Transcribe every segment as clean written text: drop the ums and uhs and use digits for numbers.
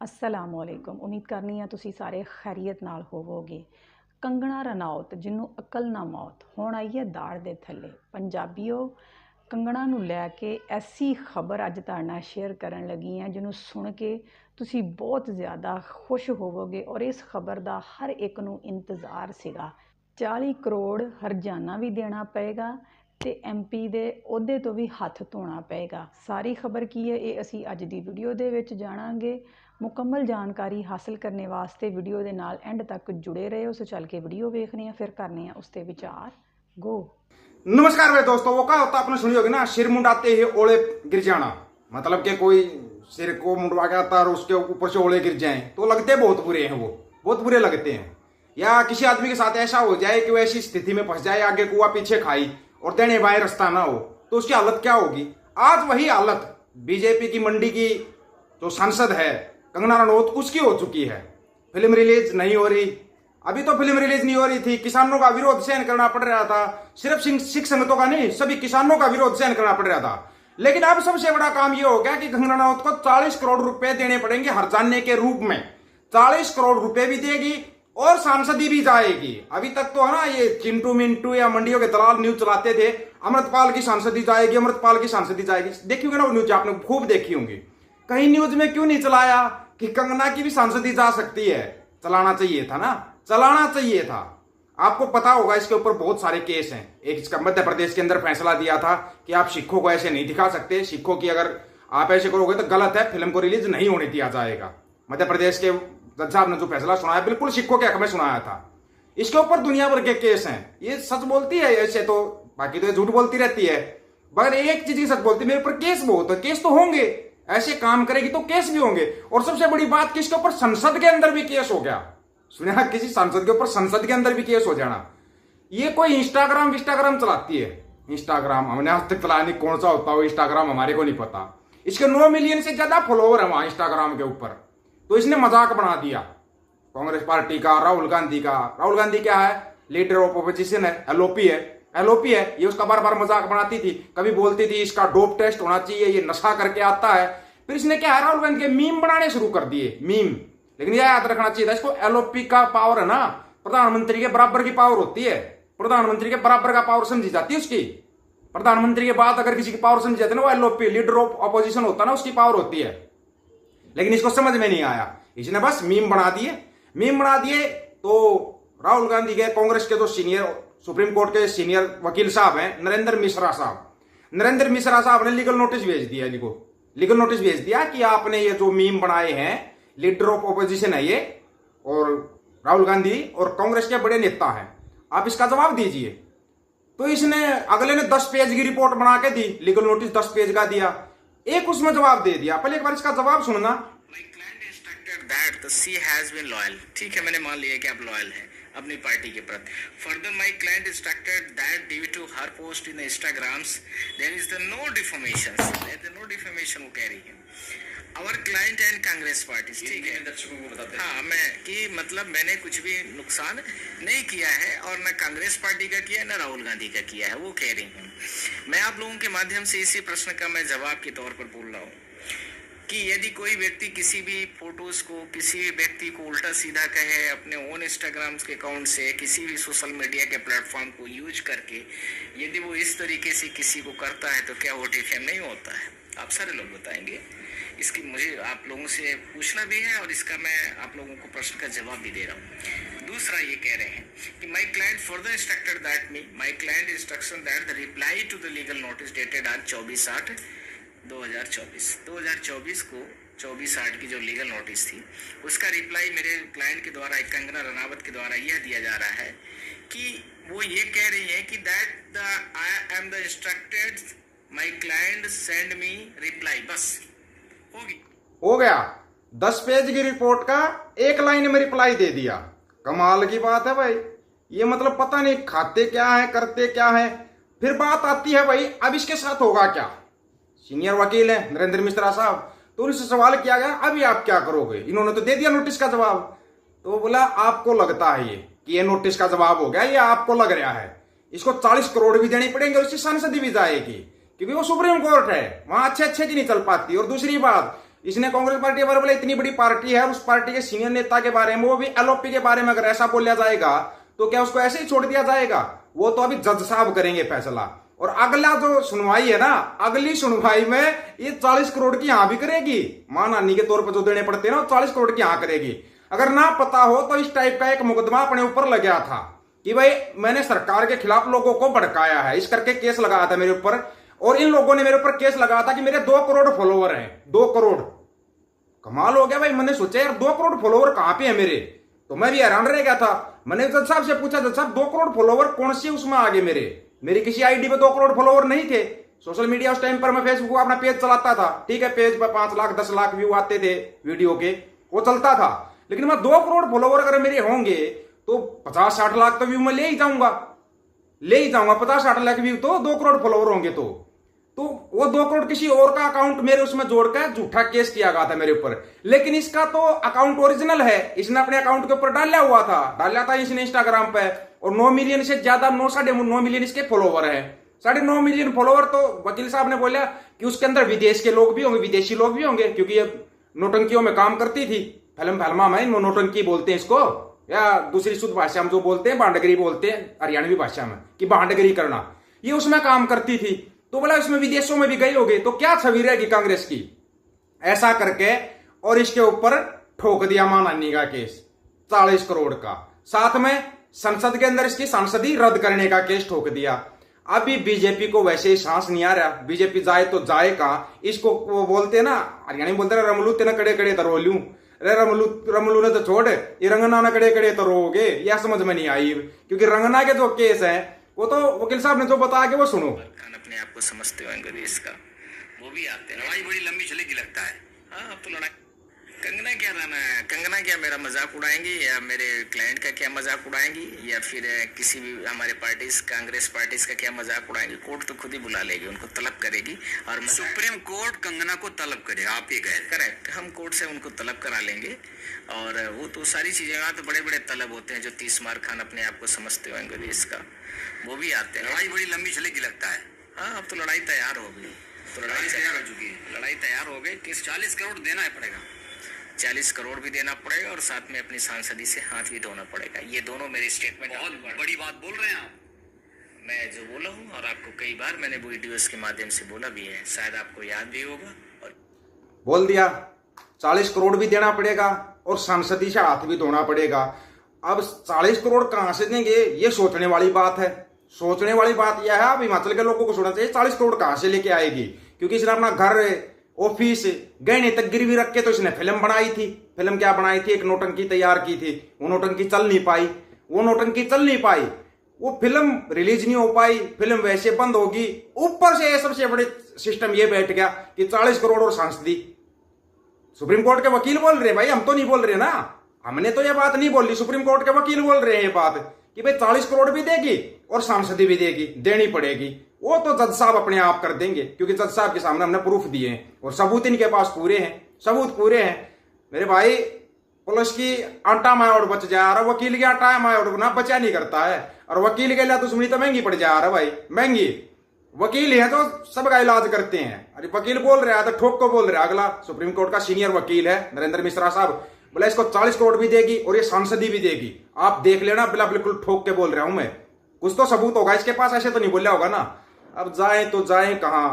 अस्सलामुअलैकुम। उम्मीद करनी है तुसी सारे खैरियत नाल होवोगे। कंगना रनौत जिन्हों अकल ना मौत हुण आई है दाड़ दे थल्ले। पंजाबीओ कंगना नूं लैके ऐसी खबर अज तुहाडे नाल शेयर करन लगी हैं जिन्हों सुन के तुसी बहुत ज़्यादा खुश होवोगे और इस खबर का हर एक नूं इंतज़ार सीगा। 40 करोड़ हरजाना भी देना पेगा ते MP दे अहुदे तो भी हथ धोना पेगा। सारी खबर की है ये असी अज दी वीडियो दे विच जाणांगे। मुकम्मल जानकारी हासिल करने वास्ते वीडियो के नाल एंड तक जुड़े रहे हो। सो चल के वीडियो देखने हैं, फिर करने हैं उसते विचार। गो। नमस्कार मेरे दोस्तों। वो क्या होता आपने सुनी होगी ना, सिर मुंडाते ही ओले गिर जाना। मतलब कि कोई सिर को मुंडवा के आता और उसके ऊपर से ओले गिर जाएं तो लगते बहुत बुरे हैं, वो बहुत बुरे लगते हैं। या किसी आदमी के साथ ऐसा हो जाए कि वो ऐसी स्थिति में फंस जाए, आगे कुआ पीछे खाई और देने बाएं रास्ता ना हो, तो उसकी हालत क्या होगी। आज वही हालत बीजेपी की मंडी की जो सांसद है कंगना रनौत, उसकी हो चुकी है। फिल्म रिलीज नहीं हो रही, अभी तो फिल्म रिलीज नहीं हो रही थी, किसानों का विरोध सहन करना पड़ रहा था। सिर्फ सिख संगतों का नहीं, सभी किसानों का विरोध सहन करना पड़ रहा था। लेकिन अब सबसे बड़ा काम यह हो गया कि कंगना रनौत को 40 करोड़ रुपए देने पड़ेंगे हरजाने के रूप में। 40 करोड़ रुपए भी देगी और सांसदी भी जाएगी। अभी तक तो है ना, ये चिंटू मिंटू या मंडियों के दलाल न्यूज चलाते थे, अमृतपाल की सांसदी जाएगी, अमृतपाल की सांसदी जाएगी। देखी होगी ना वो न्यूज, आपने खूब देखी होंगी। कहीं न्यूज में क्यों नहीं चलाया कि कंगना की भी सांसदी जा सकती है? चलाना चाहिए था ना, चलाना चाहिए था। आपको पता होगा इसके ऊपर बहुत सारे केस हैं। एक इसका मध्य प्रदेश के अंदर फैसला दिया था कि आप सिखों को ऐसे नहीं दिखा सकते, सिखों की अगर आप ऐसे करोगे तो गलत है, फिल्म को रिलीज नहीं होने दिया जाएगा। मध्य प्रदेश के जज साहब ने जो फैसला सुनाया बिल्कुल सिखों के हक में सुनाया था। इसके ऊपर दुनिया भर के केस हैं। ये सच बोलती है ऐसे तो, बाकी तो ये झूठ बोलती रहती है, मगर एक चीज की सच बोलती है, मेरे ऊपर केस बहुत है। केस तो होंगे, ऐसे काम करेगी तो केस भी होंगे। और सबसे बड़ी बात कि इसके ऊपर संसद के अंदर भी केस हो गया। सुना, किसी सांसद के ऊपर संसद के अंदर भी केस हो जाना। ये कोई इंस्टाग्राम चलाती है। इंस्टाग्राम हमने आज तक चलाया नहीं, कौन सा होता हो इंस्टाग्राम हमारे को नहीं पता। इसके 9 मिलियन से ज्यादा फॉलोवर है वहां इंस्टाग्राम के ऊपर। तो इसने मजाक बना दिया कांग्रेस पार्टी का, राहुल गांधी का। राहुल गांधी क्या है? लीडर ऑफ ऑपोजिशन है, एलओपी है। ये उसका बार बार मजाक बनाती थी। कभी बोलती थी इसका डोप टेस्ट होना चाहिए, ये नशा करके आता है। फिर इसने क्या है, राहुल गांधी के मीम बनाने शुरू कर दिए, मीम। लेकिन यह याद रखना चाहिए था, इसको एलओपी का पावर है ना, प्रधानमंत्री के बराबर की पावर होती है। प्रधानमंत्री के बराबर का पावर समझी जाती है उसकी। प्रधानमंत्री के बाद अगर किसी की पावर समझी जाती है ना, वो एलओपी लीडर ऑफ ऑपोजिशन होता है ना, उसकी पावर होती है। लेकिन इसको समझ में नहीं आया, इसने बस मीम बना दिए। तो राहुल गांधी के कांग्रेस के जो सीनियर सुप्रीम कोर्ट के सीनियर वकील साहब हैं, नरेंद्र मिश्रा साहब ने लीगल नोटिस भेज दिया कि आपने ये जो मीम बनाए हैं, लीडर ऑफ ऑपोजिशन है ये, और राहुल गांधी और कांग्रेस के बड़े नेता हैं, आप इसका जवाब दीजिए। तो इसने अगले ने 10 पेज की रिपोर्ट बना के दी, लीगल नोटिस 10 पेज का दिया, एक उसमें जवाब दे दिया। पहले एक बार इसका जवाब सुनना। That the C has been loyal. ठीक है, मैंने मान लिया कि आप लॉयल हैं अपनी पार्टी के प्रति। Further, my client instructed that due to her post in the Instagrams, there is the no defamation. There is no defamation वो कह रही है। Our client and Congress parties, ठीक है। दर्शकों को बताते हैं। हाँ, मैं कि मतलब मैंने कुछ भी नुकसान नहीं किया है और न कांग्रेस पार्टी का किया है न राहुल गांधी का किया है, वो कह रही हूँ। मैं आप लोगों के माध्यम से इसी प्रश्न का मैं जवाब के तौर पर बोल रहा हूँ कि यदि कोई व्यक्ति किसी भी फोटोज को, किसी भी व्यक्ति को उल्टा सीधा कहे अपने ओन इंस्टाग्राम के अकाउंट से, किसी भी सोशल मीडिया के प्लेटफॉर्म को यूज करके, यदि वो इस तरीके से किसी को करता है तो क्या वो डिफेम नहीं होता है? आप सारे लोग बताएंगे। इसकी मुझे आप लोगों से पूछना भी है और इसका मैं आप लोगों को प्रश्न का जवाब भी दे रहा हूँ। दूसरा ये कह रहे हैं कि my client further instructed that my client instruction that the reply to the legal notice dated आज 24/8/2024 को 24/8 की जो लीगल नोटिस थी, उसका रिप्लाई मेरे क्लाइंट के द्वारा, कंगना रनावत के द्वारा यह दिया जा रहा है कि वो ये कह रही है कि that I am the instructed my client send me reply. बस हो गया। 10 पेज की रिपोर्ट का एक लाइन में रिप्लाई दे दिया। कमाल की बात है भाई। ये मतलब पता नहीं खाते क्या है, करते क्या है। फिर बात आती है भाई, अब इसके साथ होगा क्या? सीनियर वकील है नरेंद्र मिश्रा साहब, तो उनसे सवाल किया गया अभी आप क्या करोगे? इन्होंने तो दे दिया नोटिस का जवाब। तो बोला आपको लगता है ये कि ये नोटिस का जवाब हो गया, ये आपको लग रहा है, इसको 40 करोड़ भी देने पड़ेंगे, उसकी सांसदी भी जाएगी, क्योंकि वो सुप्रीम कोर्ट है, वहां अच्छे की नहीं चल पाती। और दूसरी बात, इसने कांग्रेस पार्टी बारे बोले इतनी बड़ी पार्टी है, उस पार्टी के सीनियर नेता के बारे में, वो भी एलओपी के बारे में अगर ऐसा बोला जाएगा तो क्या उसको ऐसे ही छोड़ दिया जाएगा? वो तो अभी जज साहब करेंगे फैसला। और अगला जो सुनवाई है ना, अगली सुनवाई में ये 40 करोड़ की यहां भी करेगी, मां नानी के तौर पर जो देने पड़ते हैं ना, 40 करोड़ की यहां करेगी। अगर ना पता हो तो इस टाइप का एक मुकदमा अपने ऊपर लग गया था कि भाई मैंने सरकार के खिलाफ लोगों को भड़काया है, इस करके केस लगाया था मेरे ऊपर। और इन लोगों ने मेरे ऊपर केस लगाया था कि मेरे 2 करोड़ फॉलोवर हैं। 2 करोड़, कमाल हो गया भाई। मैंने सोचा यार 2 करोड़ फॉलोवर कहां पे है मेरे, तो मैं भी हैरान रह गया था। मैंने जज साहब से पूछा, जज साहब 2 करोड़ फॉलोवर कौन सी उसमें आगे मेरी किसी आईडी पे 2 करोड़ फॉलोवर नहीं थे। सोशल मीडिया उस टाइम पर मैं फेसबुक पर अपना पेज चलाता था, ठीक है, पेज पर 5 लाख 10 लाख व्यू आते थे वीडियो के, वो चलता था। लेकिन मैं 2 करोड़ फॉलोवर अगर मेरे होंगे तो 50-60 लाख तो व्यू मैं ले ही जाऊंगा 50-60 लाख व्यू तो 2 करोड़ फॉलोवर होंगे तो वो 2 करोड़ किसी और का अकाउंट मेरे उसमें जोड़कर झूठा केस किया गया था मेरे ऊपर। लेकिन इसका तो अकाउंट ओरिजिनल है, इसने अपने अकाउंट के ऊपर डाला था इसने इंस्टाग्राम पे। और 9 मिलियन से ज्यादा 9.5 मिलियन इसके फॉलोवर है। 9.5 मिलियन फॉलोवर, तो वकील साहब ने बोला कि उसके अंदर विदेश के लोग भी होंगे, विदेशी लोग भी होंगे, क्योंकि ये नोटंकियों में काम करती थी। फिल्म में नोटंकी बोलते हैं इसको, या दूसरी शुद्ध भाषा में जो बोलते हैं भांडगरी बोलते हैं हरियाणवी भाषा में, कि भांडगरी करना, ये उसमें काम करती थी। तो बोला उसमें विदेशों में भी गई होगी, तो क्या छवि रहेगी कांग्रेस की, ऐसा करके। और इसके ऊपर ठोक दिया मां नानी का केस 40 करोड़ का। साथ में संसद के अंदर इसकी सांसदी रद्द करने का केस ठोक दिया। अभी बीजेपी को वैसे ही सांस नहीं आ रहा, बीजेपी जाए तो जाए कहां। इसको वो बोलते हैं ना, हरियाणा में बोलते हैं रमलू तेना कड़े कड़े तरोलू, अरे रमलू ने तो छोड़, ये रंगना ने कड़े कड़े तरोगे, यह समझ में नहीं आई। क्योंकि रंगना के जो केस है वो तो वकील साहब ने जो बताया कि वो सुनो। अपने आप को समझते होंगे देश का, वो भी आते हैं। लड़ाई बड़ी लंबी चलेगी लगता है। हाँ, अब तो लड़ाई। कंगना क्या रहना है, कंगना क्या मेरा मजाक उड़ाएंगी, या मेरे क्लाइंट का क्या मजाक उड़ाएंगी, या फिर किसी भी हमारे पार्टीज, कांग्रेस पार्टीज का क्या मजाक उड़ाएंगी। कोर्ट तो खुद ही बुला लेगी, उनको तलब करेगी। और सुप्रीम कोर्ट कंगना को तलब करे, आप ही कह रहे। करेक्ट, हम कोर्ट से उनको तलब करा लेंगे। और वो तो सारी चीजें, यहाँ तो बड़े बड़े तलब होते हैं जो 30 मार खान अपने आप को समझते होंगे देश का, वो भी आते हैं। लड़ाई बड़ी लंबी चलेगी लगता है। हाँ, अब तो लड़ाई तैयार हो गई, तो लड़ाई तैयार हो चुकी है, लड़ाई तैयार हो गई। किस 40 करोड़ देना ही पड़ेगा, 40 करोड़ भी देना पड़ेगा और साथ में अपनी सांसदी से हाथ भी धोना पड़ेगा। ये दोनों मेरे स्टेटमेंट। बहुत बड़ी बात बोल रहे हैं आप। मैं जो बोला हूँ, और आपको कई बार मैंने वीडियोस के माध्यम से बोला भी है, शायद आपको याद भी होगा। और बोल दिया 40 करोड़ भी देना पड़ेगा और सांसदी से हाथ भी धोना पड़ेगा। अब 40 करोड़ कहां से देंगे, ये सोचने वाली बात है। सोचने वाली बात यह है, अब हिमाचल के लोगों को सोचना चाहिए 40 करोड़ कहां से लेके आएगी। क्योंकि इसने अपना घर, ऑफिस, गहने तक गिरवी रख के तो इसने फिल्म बनाई थी। फिल्म क्या बनाई थी, एक नोटंकी तैयार की थी, वो नोटंकी चल नहीं पाई, वो फिल्म रिलीज नहीं हो पाई, फिल्म वैसे बंद होगी। ऊपर से सबसे बड़े सिस्टम ये बैठ गया कि 40 करोड़ और सांसदी। सुप्रीम कोर्ट के वकील बोल रहे हैं भाई, हम तो नहीं बोल रहे ना, हमने तो ये बात नहीं बोली, सुप्रीम कोर्ट के वकील बोल रहे हैं ये बात कि भाई 40 करोड़ भी देगी और सांसदी भी देगी, देनी पड़ेगी। वो तो जज साहब अपने आप कर देंगे, क्योंकि जज साहब के सामने हमने प्रूफ दिए हैं और सबूत इनके पास पूरे हैं, सबूत पूरे हैं। मेरे भाई, पुलिस की आटा मायोड़ बच जा रहा, वकील की आटा मायोड़ ना बचा नहीं करता है। और वकील के लिए दुश्मनी तो महंगी पड़ जा रहा भाई, महंगी। वकील है तो सबका इलाज करते हैं। अरे वकील बोल रहा है तो ठोक को बोल रहा है। अगला सुप्रीम कोर्ट का सीनियर वकील है नरेंद्र मिश्रा साहब, बोला इसको 40 करोड़ भी देगी और ये सांसदी भी देगी, आप देख लेना। बिल्कुल ठोक के बोल रहा हूं मैं, कुछ तो सबूत होगा इसके पास, ऐसे तो नहीं बोला होगा ना। अब जाए तो जाए कहां,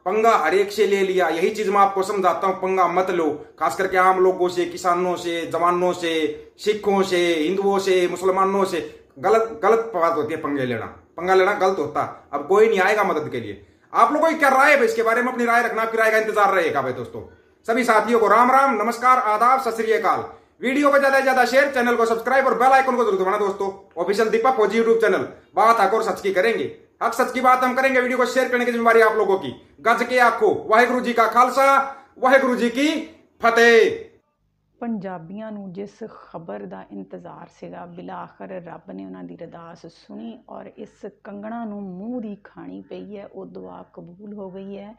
पंगा हर एक से ले लिया। यही चीज मैं आपको समझाता हूं, पंगा मत लो, खास करके आम लोगों से, किसानों से, जवानों से, सिखों से, हिंदुओं से, मुसलमानों से। गलत बात होती है पंगा लेना गलत होता। अब कोई नहीं आएगा मदद के लिए। आप लोगों की क्या राय है इसके बारे में, अपनी राय रखना, आपकी राय का इंतजार रहेगा भाई दोस्तों। सभी साथियों को राम राम, नमस्कार, आदाब, सत श्री अकाल। वीडियो को ज्यादा से ज्यादा शेयर, चैनल को सब्सक्राइब और बेल आइकन को जरूर दबाना दोस्तों। ऑफिशियल दीपक फौजी यूट्यूब चैनल, बात हक और सच की करेंगे, हक सच की बात हम करेंगे। वीडियो को शेयर करने की जिम्मेवारी आप लोगों की। गज के आखो वाहिगुरु जी का खालसा, वाहिगुरु जी की फतेह। ਪੰਜਾਬੀਆਂ ਨੂੰ ਜਿਸ ਖਬਰ ਦਾ ਇੰਤਜ਼ਾਰ ਸੀਗਾ, ਬਿਲਾਖਰ ਰੱਬ ਨੇ ਉਹਨਾਂ ਦੀ ਅਰਦਾਸ ਸੁਣੀ ਔਰ ਇਸ ਕੰਗਣਾ ਨੂੰ ਮੂੰਹ ਦੀ ਖਾਣੀ ਪਈ ਹੈ। ਉਹ ਦੁਆ ਕਬੂਲ ਹੋ ਗਈ ਹੈ।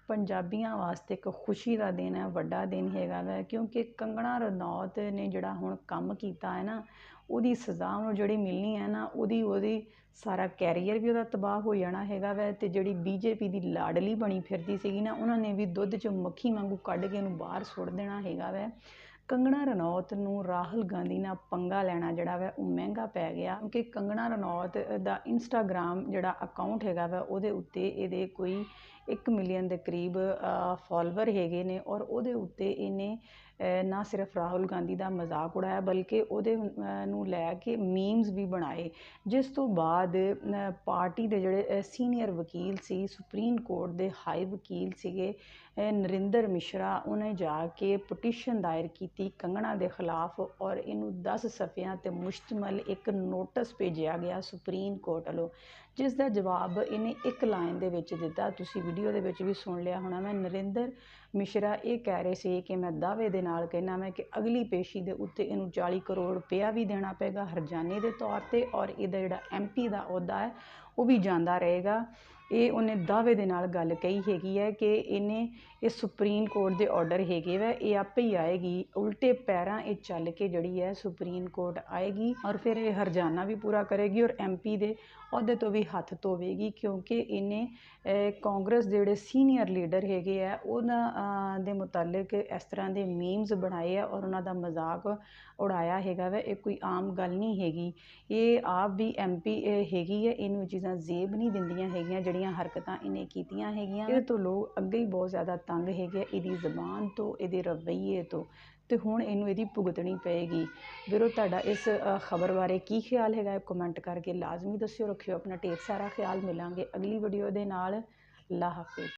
ਪੰਜਾਬੀਆਂ ਵਾਸਤੇ ਇੱਕ ਖੁਸ਼ੀ ਦਾ ਦਿਨ ਹੈ, ਵੱਡਾ ਦਿਨ ਹੈਗਾ ਵੈ, ਕਿਉਂਕਿ ਕੰਗਣਾ ਰਣੌਤ ਨੇ ਜਿਹੜਾ ਹੁਣ ਕੰਮ ਕੀਤਾ ਹੈ ਨਾ, ਉਹਦੀ ਸਜ਼ਾ ਉਹਨੂੰ ਜਿਹੜੀ ਮਿਲਣੀ ਹੈ ਨਾ, ਉਹਦੀ ਸਾਰਾ ਕੈਰੀਅਰ ਵੀ ਉਹਦਾ ਤਬਾਹ ਹੋ ਜਾਣਾ ਹੈਗਾ ਵੈ। ਅਤੇ ਜਿਹੜੀ BJP ਦੀ ਲਾਡਲੀ ਬਣੀ ਫਿਰਦੀ ਸੀਗੀ ਨਾ, ਉਹਨਾਂ ਨੇ ਵੀ ਦੁੱਧ 'ਚ ਮੱਖੀ ਵਾਂਗੂ ਕੱਢ ਕੇ ਉਹਨੂੰ ਬਾਹਰ ਸੁੱਟ ਦੇਣਾ ਹੈਗਾ ਵੈ। ਕੰਗਣਾ ਰਣੌਤ ਨੂੰ ਰਾਹੁਲ ਗਾਂਧੀ ਨਾਲ ਪੰਗਾ ਲੈਣਾ ਜਿਹੜਾ ਵੈ ਉਹ ਮਹਿੰਗਾ ਪੈ ਗਿਆ, ਕਿਉਂਕਿ ਕੰਗਣਾ ਰਣੌਤ ਦਾ ਇੰਸਟਾਗ੍ਰਾਮ ਜਿਹੜਾ ਅਕਾਊਂਟ ਹੈਗਾ ਵੈ, ਉਹਦੇ ਉੱਤੇ ਇਹਦੇ ਕੋਈ 1 ਮਿਲੀਅਨ ਦੇ ਕਰੀਬ ਫੋਲੋਵਰ ਹੈਗੇ ਨੇ, ਔਰ ਉਹਦੇ ਉੱਤੇ ਇਹਨੇ ਨਾ ਸਿਰਫ ਰਾਹੁਲ ਗਾਂਧੀ ਦਾ ਮਜ਼ਾਕ ਉਡਾਇਆ, ਬਲਕਿ ਉਹਦੇ ਨੂੰ ਲੈ ਕੇ ਮੀਮਸ ਵੀ ਬਣਾਏ, ਜਿਸ ਤੋਂ ਬਾਅਦ ਪਾਰਟੀ ਦੇ ਜਿਹੜੇ ਸੀਨੀਅਰ ਵਕੀਲ ਸੀ, ਸੁਪਰੀਮ ਕੋਰਟ ਦੇ ਹਾਈ ਵਕੀਲ ਸੀਗੇ ਨਰਿੰਦਰ ਮਿਸ਼ਰਾ, ਉਹਨੇ ਜਾ ਕੇ ਪਟੀਸ਼ਨ ਦਾਇਰ ਕੀਤੀ ਕੰਗਣਾ ਦੇ ਖਿਲਾਫ, ਔਰ ਇਹਨੂੰ 10 ਸਫ਼ਿਆਂ 'ਤੇ ਮੁਸ਼ਤਮਲ ਇੱਕ ਨੋਟਿਸ ਭੇਜਿਆ ਗਿਆ ਸੁਪਰੀਮ ਕੋਰਟ ਵੱਲੋਂ, ਜਿਸ ਦਾ ਜਵਾਬ ਇਹਨੇ 1 ਲਾਈਨ ਦੇ ਵਿੱਚ ਦਿੱਤਾ। ਤੁਸੀਂ ਵੀਡੀਓ ਦੇ ਵਿੱਚ ਵੀ ਸੁਣ ਲਿਆ ਹੋਣਾ। ਮੈਂ ਨਰਿੰਦਰ ਮਿਸ਼ਰਾ ਇਹ ਕਹਿ ਰਹੇ ਸੀ ਕਿ ਮੈਂ ਦਾਅਵੇ ਦੇ ਨਾਲ ਕਹਿਣਾ ਮੈਂ ਕਿ ਅਗਲੀ ਪੇਸ਼ੀ ਦੇ ਉੱਤੇ ਇਹਨੂੰ 40 ਕਰੋੜ ਰੁਪਇਆ ਵੀ ਦੇਣਾ ਪਏਗਾ ਹਰਜਾਨੇ ਦੇ ਤੌਰ 'ਤੇ, ਔਰ ਇਹਦਾ ਜਿਹੜਾ MP ਦਾ ਅਹੁਦਾ ਹੈ ਉਹ ਵੀ ਜਾਂਦਾ ਰਹੇਗਾ। ਇਹ ਉਹਨੇ ਦਾਅਵੇ ਦੇ ਨਾਲ ਗੱਲ ਕਹੀ ਹੈਗੀ ਹੈ ਕਿ ਇਹ ਸੁਪਰੀਮ ਕੋਰਟ ਦੇ ਆਰਡਰ ਹੈਗੇ ਵੈ, ਇਹ ਆਪੇ ਹੀ ਆਏਗੀ, ਉਲਟੇ ਪੈਰਾਂ ਇਹ ਚੱਲ ਕੇ ਜਿਹੜੀ ਹੈ ਸੁਪਰੀਮ ਕੋਰਟ ਆਏਗੀ, ਔਰ ਫਿਰ ਇਹ ਹਰਜਾਨਾ ਵੀ ਪੂਰਾ ਕਰੇਗੀ, ਔਰ MP ਦੇ ਅਹੁਦੇ ਤੋਂ ਵੀ ਹੱਥ ਧੋਵੇਗੀ, ਕਿਉਂਕਿ ਇਹਨੇ ਕਾਂਗਰਸ ਦੇ ਜਿਹੜੇ ਸੀਨੀਅਰ ਲੀਡਰ ਹੈਗੇ ਆ ਉਹਨਾਂ ਦੇ ਮੁਤਲਕ ਇਸ ਤਰ੍ਹਾਂ ਦੇ ਮੀਮਸ ਬਣਾਏ ਆ, ਔਰ ਉਹਨਾਂ ਦਾ ਮਜ਼ਾਕ ਉਡਾਇਆ ਹੈਗਾ ਵੈ। ਇਹ ਕੋਈ ਆਮ ਗੱਲ ਨਹੀਂ ਹੈਗੀ, ਇਹ ਆਪ ਵੀ MP ਹੈਗੀ ਹੈ, ਇਹਨੂੰ ਇਹ ਚੀਜ਼ਾਂ ਜ਼ੇਬ ਨਹੀਂ ਦਿੰਦੀਆਂ ਹੈਗੀਆਂ ਜਿਹੜੀਆਂ ਹਰਕਤਾਂ ਇਹਨੇ ਕੀਤੀਆਂ ਹੈਗੀਆਂ। ਇਹਦੇ ਤੋਂ ਲੋਕ ਅੱਗੇ ਹੀ ਬਹੁਤ ਜ਼ਿਆਦਾ ਤੰਗ ਹੈਗੇ, ਇਹਦੀ ਜ਼ਬਾਨ ਤੋਂ, ਇਹਦੇ ਰਵੱਈਏ ਤੋਂ, ਅਤੇ ਹੁਣ ਇਹਨੂੰ ਇਹਦੀ ਭੁਗਤਣੀ ਪਏਗੀ। ਵੀਰੋ, ਤੁਹਾਡਾ ਇਸ ਖਬਰ ਬਾਰੇ ਕੀ ਖਿਆਲ ਹੈਗਾ, ਕਮੈਂਟ ਕਰਕੇ ਲਾਜ਼ਮੀ ਦੱਸਿਓ। ਰੱਖਿਓ ਆਪਣਾ ਢੇਰ ਸਾਰਾ ਖਿਆਲ। ਮਿਲਾਂਗੇ ਅਗਲੀ ਵੀਡੀਓ ਦੇ ਨਾਲ। ਅੱਲਾ ਹਾਫਿਜ਼।